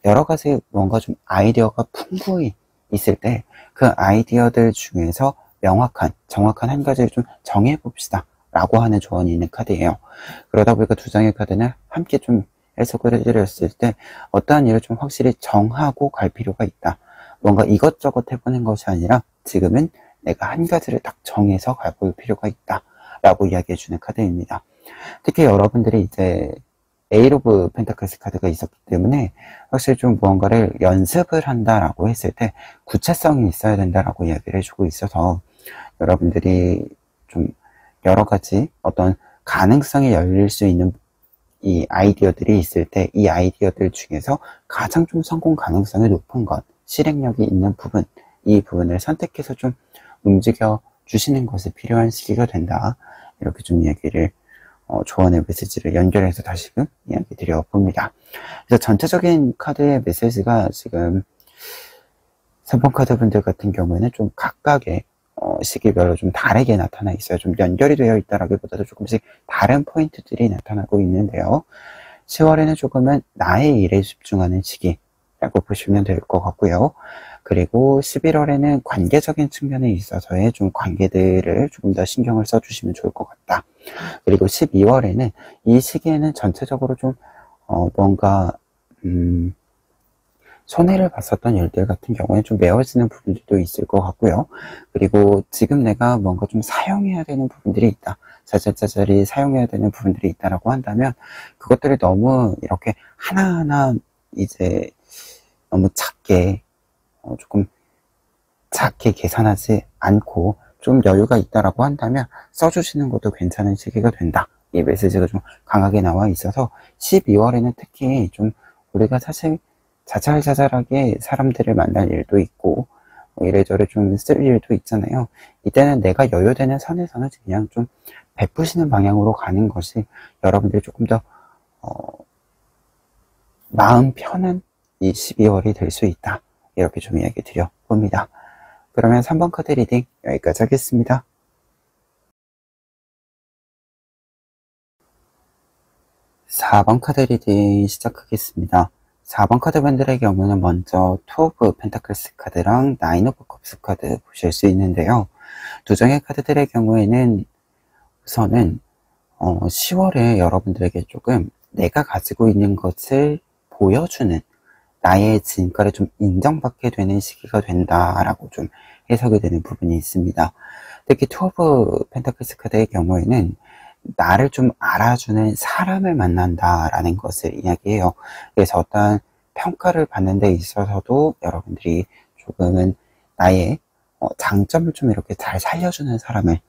여러 가지 뭔가 좀 아이디어가 풍부히 있을 때 그 아이디어들 중에서 명확한, 정확한 한 가지를 좀 정해봅시다 라고 하는 조언이 있는 카드예요. 그러다 보니까 두 장의 카드는 함께 좀 해석을 해드렸을 때 어떠한 일을 좀 확실히 정하고 갈 필요가 있다. 뭔가 이것저것 해보는 것이 아니라 지금은 내가 한 가지를 딱 정해서 가볼 필요가 있다 라고 이야기해주는 카드입니다. 특히 여러분들이 이제 8 오브 펜타클스 카드가 있었기 때문에 확실히 좀 무언가를 연습을 한다라고 했을 때 구체성이 있어야 된다라고 이야기를 해주고 있어서 여러분들이 좀 여러 가지 어떤 가능성이 열릴 수 있는 이 아이디어들이 있을 때 이 아이디어들 중에서 가장 좀 성공 가능성이 높은 것, 실행력이 있는 부분, 이 부분을 선택해서 좀 움직여 주시는 것이 필요한 시기가 된다. 이렇게 좀 이야기를 조언의 메시지를 연결해서 다시금 이야기 드려봅니다. 그래서 전체적인 카드의 메시지가 지금 3번 카드 분들 같은 경우에는 좀 각각의 시기별로 좀 다르게 나타나 있어요. 좀 연결이 되어 있다라기보다도 조금씩 다른 포인트들이 나타나고 있는데요. 10월에는 조금은 나의 일에 집중하는 시기라고 보시면 될 것 같고요. 그리고 11월에는 관계적인 측면에 있어서의 좀 관계들을 조금 더 신경을 써주시면 좋을 것 같다. 그리고 12월에는 이 시기에는 전체적으로 좀 뭔가 손해를 봤었던 일들 같은 경우에 좀 메워지는 부분들도 있을 것 같고요. 그리고 지금 내가 뭔가 좀 사용해야 되는 부분들이 있다. 자잘자잘히 사용해야 되는 부분들이 있다라고 한다면 그것들을 너무 이렇게 하나하나 이제 너무 작게 조금 작게 계산하지 않고 좀 여유가 있다라고 한다면 써주시는 것도 괜찮은 시기가 된다. 이 메시지가 좀 강하게 나와 있어서 12월에는 특히 좀 우리가 사실 자잘자잘하게 사람들을 만날 일도 있고 이래저래 좀 쓸 일도 있잖아요. 이때는 내가 여유되는 선에서는 그냥 좀 베푸시는 방향으로 가는 것이 여러분들이 조금 더 마음 편한 이 12월이 될 수 있다. 이렇게 좀 이야기 드려봅니다. 그러면 3번 카드 리딩 여기까지 하겠습니다. 4번 카드 리딩 시작하겠습니다. 4번 카드 분들의 경우는 먼저 2 오브 펜타클스 카드랑 9 오브 컵스 카드 보실 수 있는데요. 두 장의 카드들의 경우에는 우선은 10월에 여러분들에게 조금 내가 가지고 있는 것을 보여주는 나의 진가를 좀 인정받게 되는 시기가 된다라고 좀 해석이 되는 부분이 있습니다. 특히 2 오브 펜타클스 카드의 경우에는 나를 좀 알아주는 사람을 만난다라는 것을 이야기해요. 그래서 어떤 평가를 받는 데 있어서도 여러분들이 조금은 나의 장점을 좀 이렇게 잘 살려주는 사람을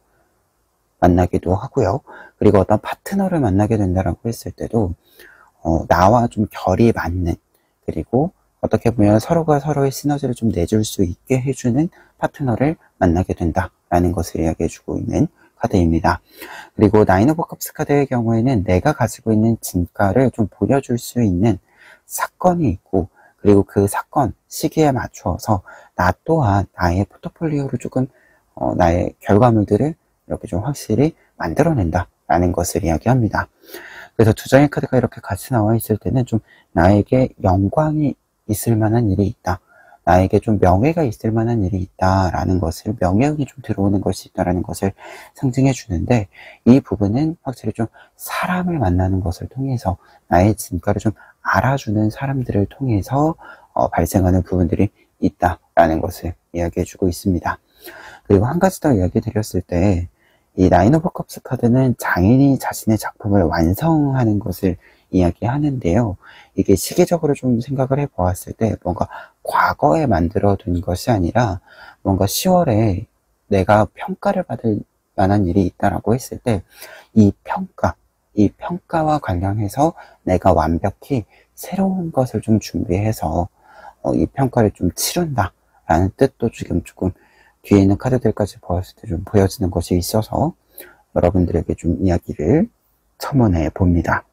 만나기도 하고요. 그리고 어떤 파트너를 만나게 된다라고 했을 때도 나와 좀 결이 맞는, 그리고 어떻게 보면 서로가 서로의 시너지를 좀 내줄 수 있게 해주는 파트너를 만나게 된다라는 것을 이야기해주고 있는 카드입니다. 그리고 나인 오브 컵스 카드의 경우에는 내가 가지고 있는 진가를 좀 보여줄 수 있는 사건이 있고, 그리고 그 사건 시기에 맞추어서 나 또한 나의 포트폴리오를 조금 나의 결과물들을 이렇게 좀 확실히 만들어낸다라는 것을 이야기합니다. 그래서 두 장의 카드가 이렇게 같이 나와 있을 때는 좀 나에게 영광이 있을 만한 일이 있다, 나에게 좀 명예가 있을 만한 일이 있다라는 것을, 명예운이 좀 들어오는 것이 있다라는 것을 상징해 주는데, 이 부분은 확실히 좀 사람을 만나는 것을 통해서 나의 진가를 좀 알아주는 사람들을 통해서 발생하는 부분들이 있다라는 것을 이야기해 주고 있습니다. 그리고 한 가지 더 이야기 드렸을 때, 이 나인 오브 컵스 카드는 장인이 자신의 작품을 완성하는 것을 이야기하는데요. 이게 시기적으로 좀 생각을 해보았을 때 뭔가 과거에 만들어둔 것이 아니라 뭔가 10월에 내가 평가를 받을 만한 일이 있다라고 했을 때 이 평가와 관련해서 내가 완벽히 새로운 것을 좀 준비해서 이 평가를 좀 치른다라는 뜻도 지금 조금 뒤에 있는 카드들까지 보았을 때 좀 보여지는 것이 있어서 여러분들에게 좀 이야기를 첨언해 봅니다.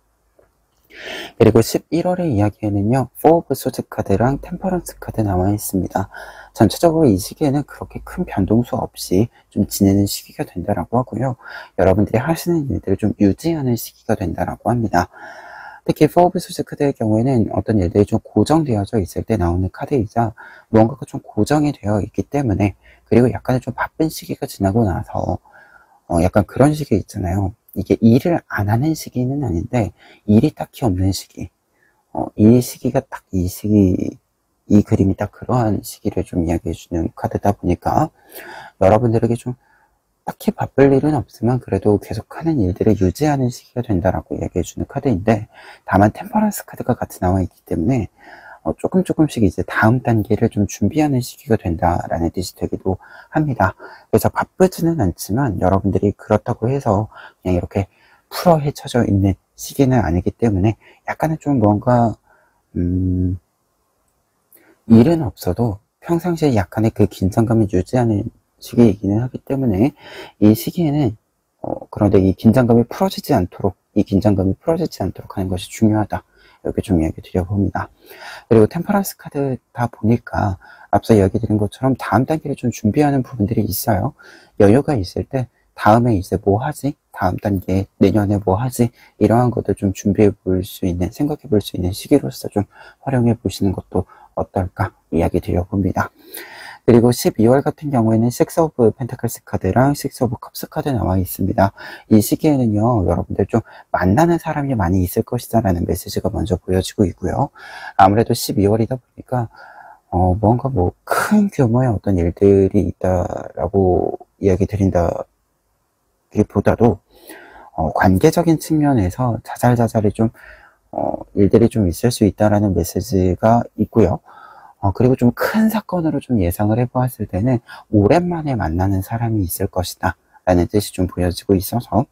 그리고 11월의 이야기에는요, 4 오브 소드 카드랑 템퍼런스 카드 나와 있습니다. 전체적으로 이 시기에는 그렇게 큰 변동수 없이 좀 지내는 시기가 된다라고 하고요. 여러분들이 하시는 일들을 좀 유지하는 시기가 된다라고 합니다. 특히 4 오브 소드 카드의 경우에는 어떤 일들이 좀 고정되어져 있을 때 나오는 카드이자 무언가가 좀 고정이 되어 있기 때문에, 그리고 약간의 좀 바쁜 시기가 지나고 나서 약간 그런 시기 있잖아요. 이게 일을 안 하는 시기는 아닌데 일이 딱히 없는 시기, 이 시기가 딱 이 시기, 이 그림이 딱 그러한 시기를 좀 이야기해 주는 카드다 보니까 여러분들에게 좀 딱히 바쁠 일은 없지만 그래도 계속하는 일들을 유지하는 시기가 된다라고 이야기해 주는 카드인데, 다만 템퍼런스 카드가 같이 나와 있기 때문에 조금씩 이제 다음 단계를 좀 준비하는 시기가 된다라는 뜻이 되기도 합니다. 그래서 바쁘지는 않지만 여러분들이 그렇다고 해서 그냥 이렇게 풀어 헤쳐져 있는 시기는 아니기 때문에 약간은 좀 뭔가 일은 없어도 평상시에 약간의 그 긴장감을 유지하는 시기이기는 하기 때문에 이 시기에는 그런데 이 긴장감이 풀어지지 않도록 하는 것이 중요하다, 이렇게 좀 이야기 드려봅니다. 그리고 템퍼런스 카드다 보니까 앞서 이야기 드린 것처럼 다음 단계를 좀 준비하는 부분들이 있어요. 여유가 있을 때 다음에 이제 뭐 하지? 다음 단계 내년에 뭐 하지? 이러한 것들 좀 준비해 볼 수 있는, 생각해 볼 수 있는 시기로서 좀 활용해 보시는 것도 어떨까 이야기 드려봅니다. 그리고 12월 같은 경우에는 6 오브 펜타클스 카드랑 6 오브 컵스 카드 나와 있습니다. 이 시기에는요, 여러분들 좀 만나는 사람이 많이 있을 것이다 라는 메시지가 먼저 보여지고 있고요. 아무래도 12월이다 보니까 뭔가 뭐 큰 규모의 어떤 일들이 있다라고 이야기 드린다기보다도 관계적인 측면에서 자잘자잘이 좀 일들이 좀 있을 수 있다라는 메시지가 있고요. 그리고 좀 큰 사건으로 좀 예상을 해보았을 때는 오랜만에 만나는 사람이 있을 것이다 라는 뜻이 좀 보여지고 있어서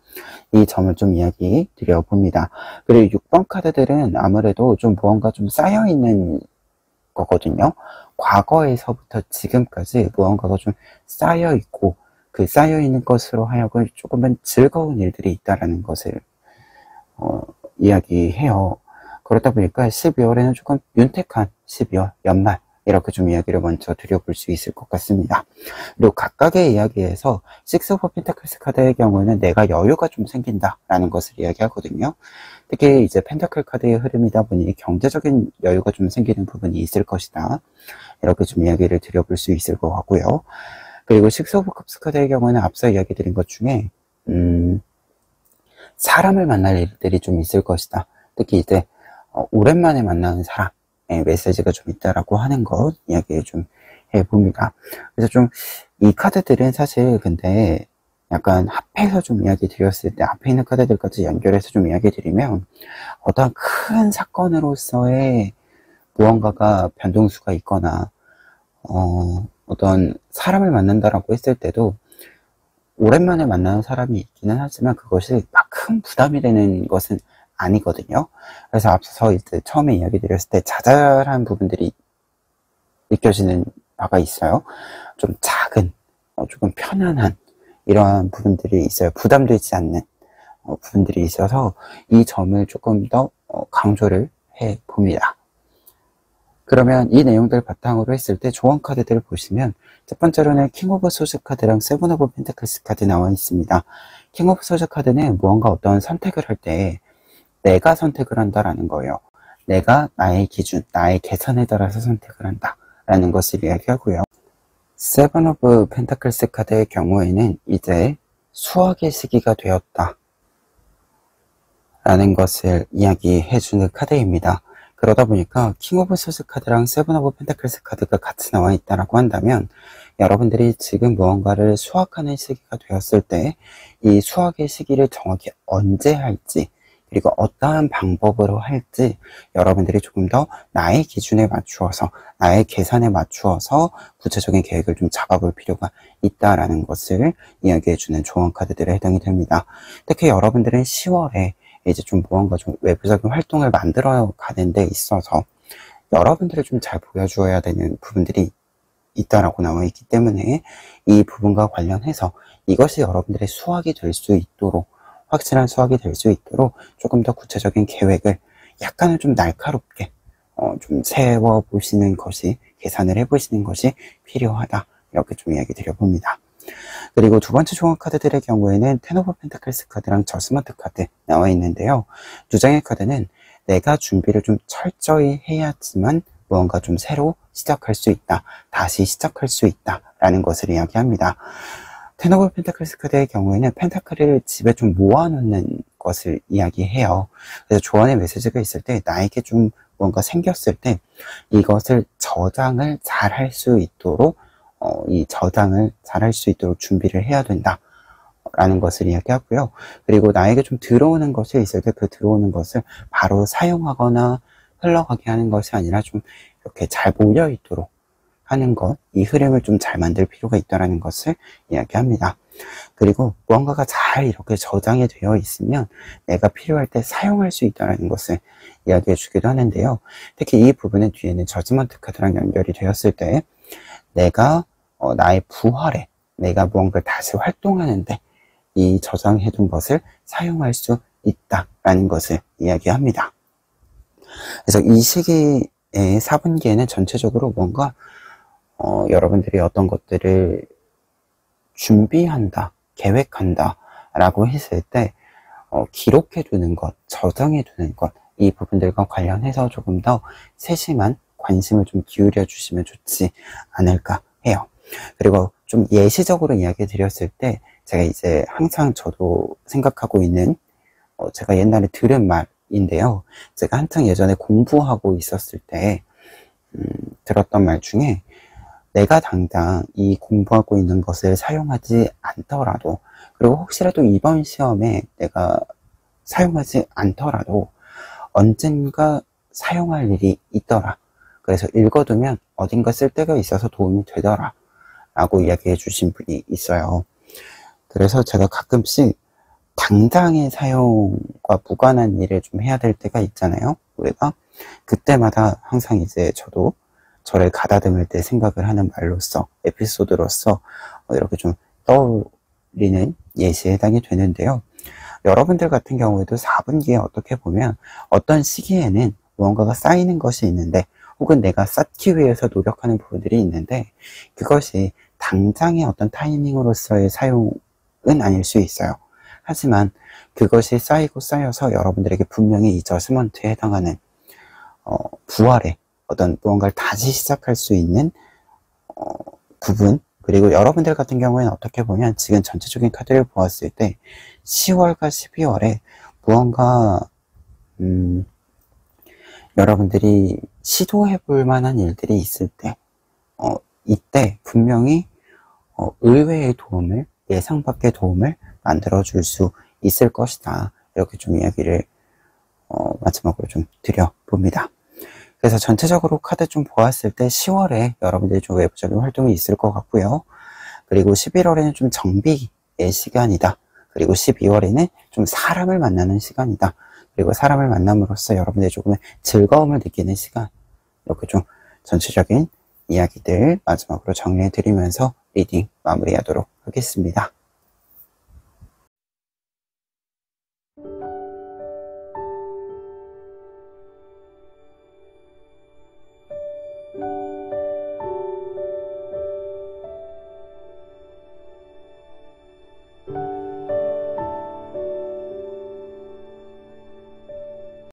이 점을 좀 이야기 드려봅니다. 그리고 6번 카드들은 아무래도 좀 무언가 좀 쌓여있는 거거든요. 과거에서부터 지금까지 무언가가 좀 쌓여있고, 그 쌓여있는 것으로 하여금 조금은 즐거운 일들이 있다라는 것을 이야기해요. 그렇다 보니까 12월에는 조금 윤택한 12월 연말, 이렇게 좀 이야기를 먼저 드려볼 수 있을 것 같습니다. 그리고 각각의 이야기에서 6 오브 펜타클스 카드의 경우에는 내가 여유가 좀 생긴다라는 것을 이야기하거든요. 특히 이제 펜타클 카드의 흐름이다 보니 경제적인 여유가 좀 생기는 부분이 있을 것이다, 이렇게 좀 이야기를 드려볼 수 있을 것 같고요. 그리고 6 오브 컵스 카드의 경우에는 앞서 이야기 드린 것 중에 사람을 만날 일들이 좀 있을 것이다. 특히 이제 오랜만에 만나는 사람의 메시지가 좀 있다라고 하는 것 이야기 좀 해봅니다. 그래서 좀 이 카드들은 사실 근데 약간 합해서 좀 이야기 드렸을 때 앞에 있는 카드들까지 연결해서 좀 이야기 드리면 어떤 큰 사건으로서의 무언가가 변동수가 있거나 어떤 사람을 만난다라고 했을 때도 오랜만에 만나는 사람이 있기는 하지만 그것이 막 큰 부담이 되는 것은 아니거든요. 그래서 앞서서 이제 처음에 이야기 드렸을 때 자잘한 부분들이 느껴지는 바가 있어요. 좀 작은, 조금 편안한 이러한 부분들이 있어요. 부담되지 않는 부분들이 있어서 이 점을 조금 더 강조를 해 봅니다. 그러면 이 내용들 바탕으로 했을 때 조언 카드들을 보시면 첫 번째로는 킹 오브 소즈 카드랑 세븐 오브 펜타클스 카드 나와 있습니다. 킹 오브 소즈 카드는 무언가 어떤 선택을 할 때 내가 선택을 한다라는 거예요. 내가 나의 기준, 나의 계산에 따라서 선택을 한다 라는 것을 이야기하고요. 세븐 오브 펜타클스 카드의 경우에는 이제 수확의 시기가 되었다 라는 것을 이야기해주는 카드입니다. 그러다 보니까 킹 오브 소즈 카드랑 세븐 오브 펜타클스 카드가 같이 나와 있다라고 한다면 여러분들이 지금 무언가를 수확하는 시기가 되었을 때 이 수확의 시기를 정확히 언제 할지 그리고 어떠한 방법으로 할지 여러분들이 조금 더 나의 기준에 맞추어서 나의 계산에 맞추어서 구체적인 계획을 좀 잡아볼 필요가 있다라는 것을 이야기해주는 조언 카드들에 해당이 됩니다. 특히 여러분들은 10월에 이제 좀 무언가 좀 외부적인 활동을 만들어 가는 데 있어서 여러분들을 좀 잘 보여주어야 되는 부분들이 있다라고 나와 있기 때문에 이 부분과 관련해서 이것이 여러분들의 수확이 될 수 있도록 확실한 수확이 될 수 있도록 조금 더 구체적인 계획을 약간은 좀 날카롭게 좀 세워보시는 것이 계산을 해보시는 것이 필요하다 이렇게 좀 이야기 드려봅니다. 그리고 두 번째 조언 카드들의 경우에는 텐 오브 펜타클스 카드랑 저스먼트 카드 나와 있는데요. 두 장의 카드는 내가 준비를 좀 철저히 해야지만 무언가 좀 새로 시작할 수 있다. 다시 시작할 수 있다. 라는 것을 이야기합니다. 텐 오브 펜타클스 카드의 경우에는 펜타클을 집에 좀 모아놓는 것을 이야기해요. 그래서 조언의 메시지가 있을 때 나에게 좀 뭔가 생겼을 때 이것을 저장을 잘 할 수 있도록 이 저장을 잘 할 수 있도록 준비를 해야 된다 라는 것을 이야기하고요. 그리고 나에게 좀 들어오는 것이 있을 때 그 들어오는 것을 바로 사용하거나 흘러가게 하는 것이 아니라 좀 이렇게 잘 몰려 있도록 하는 것, 이 흐름을 좀 잘 만들 필요가 있다는 것을 이야기합니다. 그리고 무언가가 잘 이렇게 저장이 되어 있으면 내가 필요할 때 사용할 수 있다는 것을 이야기해 주기도 하는데요. 특히 이 부분은 뒤에는 저지먼트 카드랑 연결이 되었을 때 내가 나의 부활에 내가 무언가를 다시 활동하는데 이 저장해둔 것을 사용할 수 있다라는 것을 이야기합니다. 그래서 이 시기의 4분기에는 전체적으로 뭔가 여러분들이 어떤 것들을 준비한다, 계획한다 라고 했을 때 기록해두는 것, 저장해두는 것, 이 부분들과 관련해서 조금 더 세심한 관심을 좀 기울여 주시면 좋지 않을까 해요. 그리고 좀 예시적으로 이야기 드렸을 때 제가 이제 항상 저도 생각하고 있는 제가 옛날에 들은 말인데요. 제가 한창 예전에 공부하고 있었을 때 들었던 말 중에 내가 당장 이 공부하고 있는 것을 사용하지 않더라도 그리고 혹시라도 이번 시험에 내가 사용하지 않더라도 언젠가 사용할 일이 있더라. 그래서 읽어두면 어딘가 쓸 데가 있어서 도움이 되더라 라고 이야기해 주신 분이 있어요. 그래서 제가 가끔씩 당장의 사용과 무관한 일을 좀 해야 될 때가 있잖아요. 우리가 그때마다 항상 이제 저도 저를 가다듬을 때 생각을 하는 말로써 에피소드로서 이렇게 좀 떠올리는 예시에 해당이 되는데요. 여러분들 같은 경우에도 4분기에 어떻게 보면 어떤 시기에는 무언가가 쌓이는 것이 있는데 혹은 내가 쌓기 위해서 노력하는 부분들이 있는데 그것이 당장의 어떤 타이밍으로서의 사용은 아닐 수 있어요. 하지만 그것이 쌓이고 쌓여서 여러분들에게 분명히 이 저스먼트에 해당하는 부활의 어떤 무언가를 다시 시작할 수 있는 부분 그리고 여러분들 같은 경우에는 어떻게 보면 지금 전체적인 카드를 보았을 때 10월과 12월에 무언가 여러분들이 시도해 볼 만한 일들이 있을 때 이때 분명히 의외의 도움을 예상 밖의 도움을 만들어 줄 수 있을 것이다 이렇게 좀 이야기를 마지막으로 좀 드려봅니다. 그래서 전체적으로 카드 좀 보았을 때 10월에 여러분들이 좀 외부적인 활동이 있을 것 같고요. 그리고 11월에는 좀 정비의 시간이다. 그리고 12월에는 좀 사람을 만나는 시간이다. 그리고 사람을 만남으로써 여러분들이 조금 즐거움을 느끼는 시간. 이렇게 좀 전체적인 이야기들 마지막으로 정리해 드리면서 리딩 마무리하도록 하겠습니다.